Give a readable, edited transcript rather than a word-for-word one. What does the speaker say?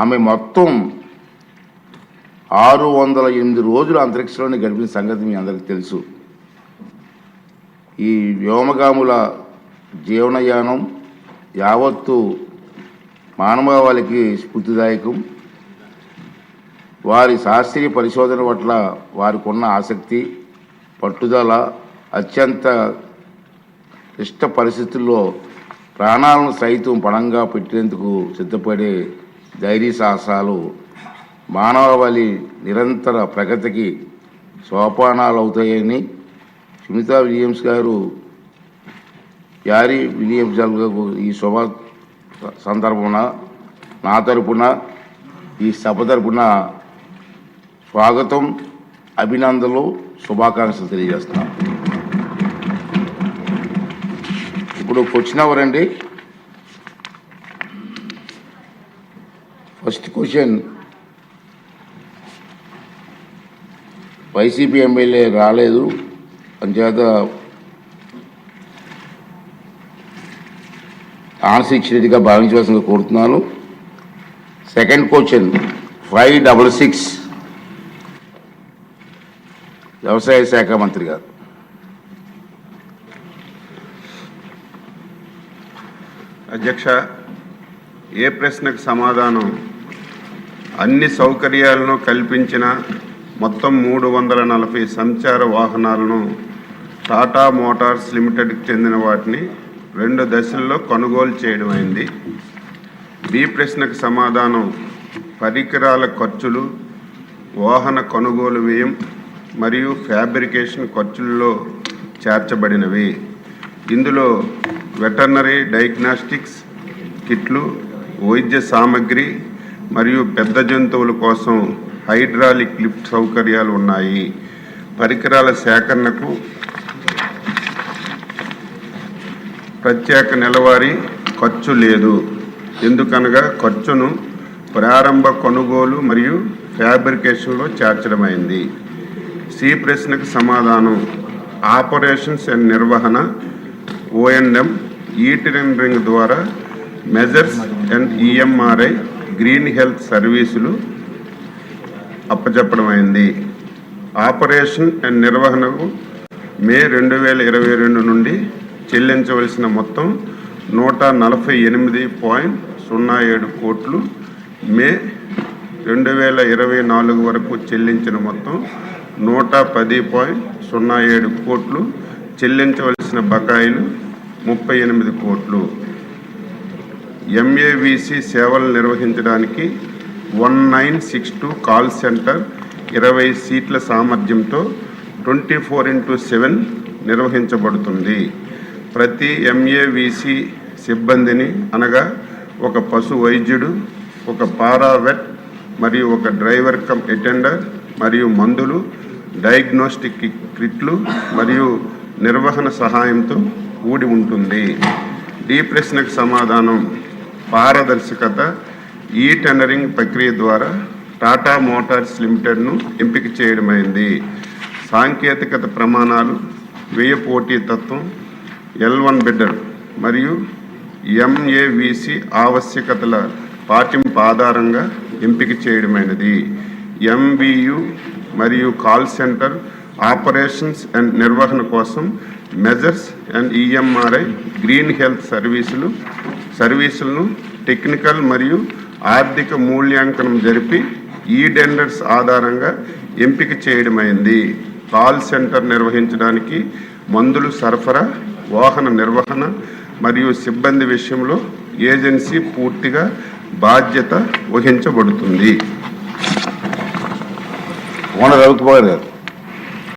ఆమె మొత్తం 608 రోజులు అంతరిక్షంలోనే గడిపిన సంగతి మీ అందరికీ తెలుసు. ఈ వ్యోమగాముల జీవనయానం యావత్తు మానవాళికి స్ఫూర్తిదాయకం. వారి శాస్త్రీయ పరిశోధన పట్ల వారికి ఉన్న ఆసక్తి, పట్టుదల, అత్యంత క్లిష్ట పరిస్థితుల్లో ప్రాణాలను సైతం పణంగా పెట్టేందుకు సిద్ధపడే ధైర్య సాహసాలు మానవాళి నిరంతర ప్రగతికి సోపానాలు అవుతాయని సునీతా విలియమ్స్ గారు, ప్యారీ విలియమ్స్ గారు ఈ శుభ సందర్భమున నా తరపున ఈ సభ తరపున స్వాగతం, అభినందనలు, శుభాకాంక్షలు తెలియజేస్తున్నాను. ఇప్పుడు క్వశ్చన్ ఎవరండి? ఫస్ట్ క్వశ్చన్, వైసీపీ ఎమ్మెల్యే రాలేదు అంచేత ఆన్సర్ ఇచ్చినట్టుగా భావించవలసిందిగా కోరుతున్నాను. సెకండ్ క్వశ్చన్ 566 వ్యవసాయ శాఖ మంత్రి గారు. అధ్యక్ష, ఏ ప్రశ్నకు సమాధానం? అన్ని సౌకర్యాలను కల్పించిన మొత్తం 340 సంచార వాహనాలను టాటా మోటార్స్ లిమిటెడ్కి చెందిన వాటిని 2 దశల్లో కొనుగోలు చేయడం అయింది. బి ప్రశ్నకు సమాధానం పరికరాల ఖర్చులు, వాహన కొనుగోలు వ్యయం మరియు ఫ్యాబ్రికేషన్ ఖర్చుల్లో చేర్చబడినవి. ఇందులో వెటర్నరీ డయాగ్నాస్టిక్స్ కిట్లు, వైద్య సామగ్రి మరియు పెద్ద జంతువుల కోసం హైడ్రాలిక్ లిఫ్ట్ సౌకర్యాలు ఉన్నాయి. పరికరాల సేకరణకు ప్రత్యేక నెలవారీ ఖర్చు లేదు. ఎందుకనగా ఖర్చును ప్రారంభ కొనుగోలు మరియు ఫ్యాబ్రికేషన్లో చేర్చడమైంది. సి ప్రశ్నకు సమాధానం ఆపరేషన్స్ అండ్ నిర్వహణ O&M ఈటరింగ్ ద్వారా measures and EMRI green health సర్వీసులు అప్పచెప్పడమైంది. ఆపరేషన్ అండ్ నిర్వహణకు మే 2022 నుండి చెల్లించవలసిన మొత్తం 148.07 కోట్లు, మే 2024 వరకు చెల్లించిన మొత్తం 110.07 కోట్లు, చెల్లించవలసిన బకాయిలు 38 కోట్లు. MAVC సేవలు నిర్వహించడానికి 1962 కాల్ సెంటర్ 20 సీట్ల సామర్థ్యంతో 24/7 నిర్వహించబడుతుంది. ప్రతి MAVC సిబ్బందిని అనగా ఒక పశు వైద్యుడు, ఒక పారావెట్ మరియు ఒక డ్రైవర్ కమ్ అటెండర్ మరియు మందులు, డయాగ్నోస్టిక్ కిట్లు మరియు నిర్వహణ సహాయంతో కూడి ఉంటుంది. డి ప్రశ్నకు సమాధానం పారదర్శకత ఈ టెండరింగ్ ప్రక్రియ ద్వారా టాటా మోటార్స్ లిమిటెడ్ను ఎంపిక చేయడమైంది. సాంకేతికత ప్రమాణాలు, వ్యయ పోటీతత్వం, L1 బిడ్డర్ మరియు MAVC ఆవశ్యకతల పాటింపు ఆధారంగా ఎంపిక చేయడమైనది. MVU మరియు కాల్ సెంటర్ ఆపరేషన్స్ అండ్ నిర్వహణ కోసం measures and EMRI green health సర్వీసులను టెక్నికల్ మరియు ఆర్థిక మూల్యాంకనం జరిపి ఈ టెండర్స్ ఆధారంగా ఎంపిక చేయడమైంది. కాల్ సెంటర్ నిర్వహించడానికి మందులు సరఫరా, వాహన నిర్వహణ మరియు సిబ్బంది విషయంలో ఏజెన్సీ పూర్తిగా బాధ్యత వహించబడుతుంది. రవికుమార్ గారు.